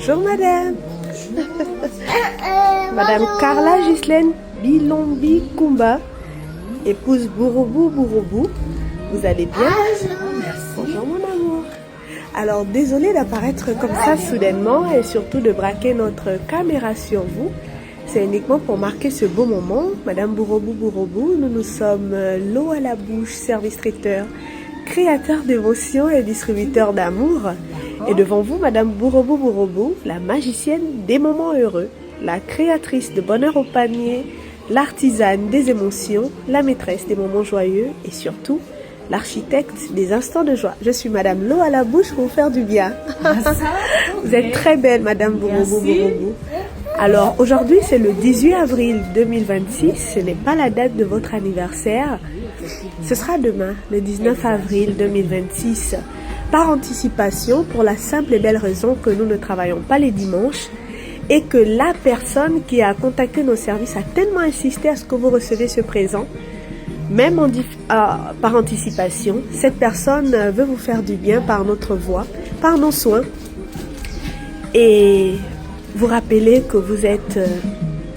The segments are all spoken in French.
Bonjour madame. Madame Carla Ghislaine Bilombi Kumba, épouse Bourobou Bourobou. Vous allez bien? Bonjour mon amour. Alors désolée d'apparaître comme ça soudainement et surtout de braquer notre caméra sur vous. C'est uniquement pour marquer ce beau moment. Madame Bourobou Bourobou, nous sommes l'eau à la bouche, service traiteur, créateur d'émotions et distributeur d'amour. Et devant vous, Madame Bourobou Bourobou, la magicienne des moments heureux, la créatrice de bonheur au panier, l'artisane des émotions, la maîtresse des moments joyeux et surtout, l'architecte des instants de joie. Je suis Madame l'eau à la bouche pour vous faire du bien. Vous êtes très belle, Madame Bourobou Bourobou. Alors, aujourd'hui, c'est le 18 avril 2026. Ce n'est pas la date de votre anniversaire. Ce sera demain, le 19 avril 2026. Par anticipation, pour la simple et belle raison que nous ne travaillons pas les dimanches et que la personne qui a contacté nos services a tellement insisté à ce que vous recevez ce présent, même par anticipation, cette personne veut vous faire du bien par notre voix, par nos soins, et vous rappelez que vous êtes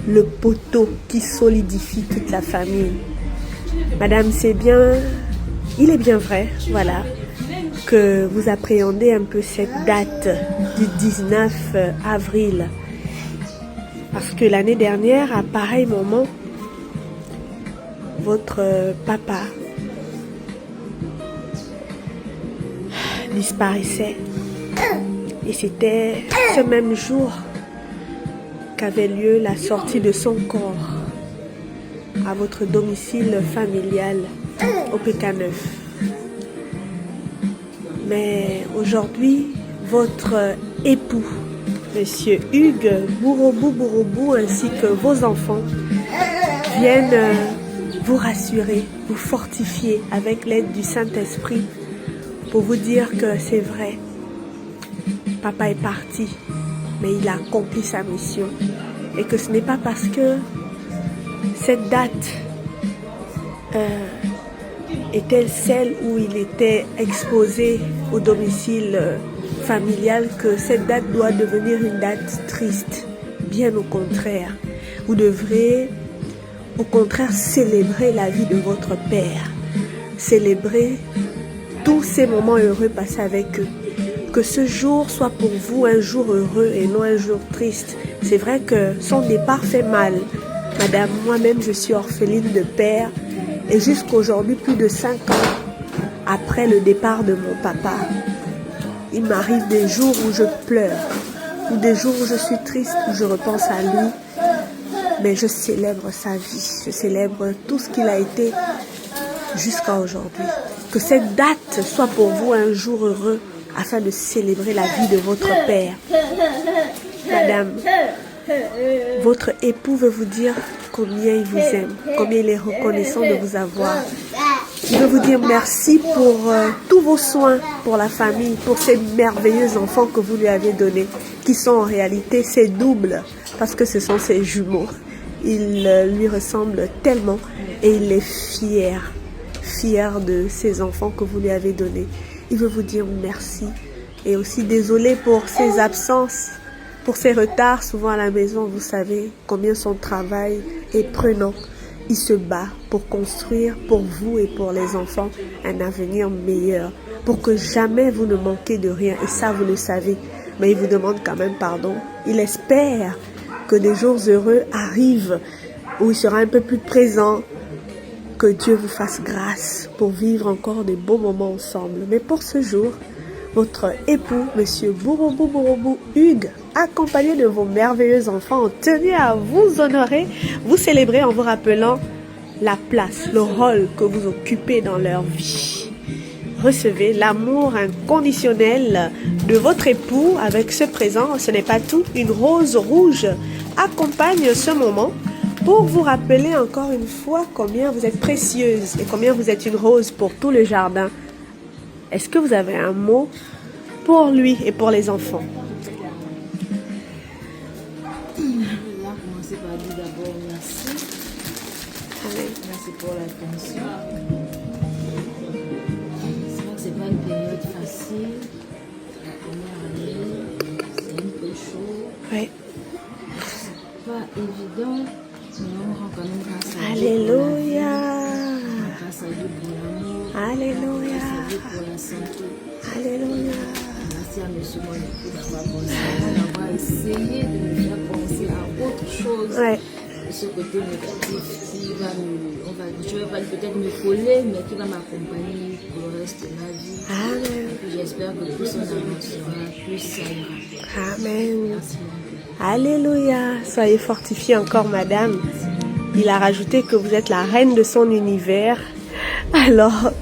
le poteau qui solidifie toute la famille. Madame, c'est bien, il est bien vrai, voilà, que vous appréhendez un peu cette date du 19 avril. Parce que l'année dernière, à pareil moment, votre papa disparaissait. Et c'était ce même jour qu'avait lieu la sortie de son corps à votre domicile familial au PK9. Mais aujourd'hui, votre époux, Monsieur Hugues Bourobou Bourobou, ainsi que vos enfants, viennent vous rassurer, vous fortifier avec l'aide du Saint-Esprit pour vous dire que c'est vrai. Papa est parti, mais il a accompli sa mission. Et que ce n'est pas parce que cette date est-elle celle où il était exposé au domicile familial que cette date doit devenir une date triste. Bien au contraire. Vous devrez au contraire célébrer la vie de votre père. Célébrer tous ces moments heureux passés avec eux. Que ce jour soit pour vous un jour heureux et non un jour triste. C'est vrai que son départ fait mal. Madame, moi-même, je suis orpheline de père. Et jusqu'aujourd'hui, plus de 5 ans après le départ de mon papa, il m'arrive des jours où je pleure, ou des jours où je suis triste, où je repense à lui. Mais je célèbre sa vie, je célèbre tout ce qu'il a été jusqu'à aujourd'hui. Que cette date soit pour vous un jour heureux, afin de célébrer la vie de votre père. Madame, votre époux veut vous dire combien il vous aime, combien il est reconnaissant de vous avoir. Il veut vous dire merci pour tous vos soins pour la famille, pour ces merveilleux enfants que vous lui avez donnés, qui sont en réalité ses doubles, parce que ce sont ses jumeaux. Il lui ressemble tellement et il est fier de ces enfants que vous lui avez donnés. Il veut vous dire merci et aussi désolé pour ses absences, pour ses retards souvent à la maison. Vous savez combien son travail est prenant. Il se bat pour construire pour vous et pour les enfants un avenir meilleur, pour que jamais vous ne manquez de rien. Et ça, vous le savez. Mais il vous demande quand même pardon. Il espère que des jours heureux arrivent où il sera un peu plus présent. Que Dieu vous fasse grâce pour vivre encore des beaux moments ensemble. Mais pour ce jour, votre époux, Monsieur Bourobou Bourobou Hugues, accompagné de vos merveilleux enfants, ont tenu à vous honorer, vous célébrer en vous rappelant la place, le rôle que vous occupez dans leur vie. Recevez l'amour inconditionnel de votre époux avec ce présent. Ce n'est pas tout, une rose rouge accompagne ce moment pour vous rappeler encore une fois combien vous êtes précieuse et combien vous êtes une rose pour tout le jardin. Est-ce que vous avez un mot pour lui et pour les enfants? Commencez par dire d'abord merci. Merci pour l'attention. C'est vrai que c'est pas une période facile. La première année, c'est un peu chaud. Oui. C'est pas évident, mais on rend quand même grâce à Dieu. Alléluia. Grâce à Dieu pour l'amour. Alléluia. Grâce à Dieu pour la santé. Alléluia. Merci à monsieur mon époux d'avoir pensé, d'avoir essayé de me faire penser à autre chose. Ouais. De ce côté négatif qui va je vais pas peut-être me coller, mais qui va m'accompagner pour le reste de ma vie. Amen. Et puis j'espère que plus on avancera, plus ça ira. Amen. Merci beaucoup. Alléluia. Soyez fortifiés encore, madame. Il a rajouté que vous êtes la reine de son univers. Alors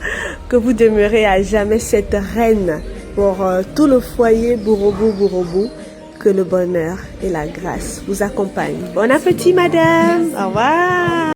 que vous demeurez à jamais cette reine pour tout le foyer Bourobou. Que le bonheur et la grâce vous accompagnent. Bon appétit, madame. Au revoir.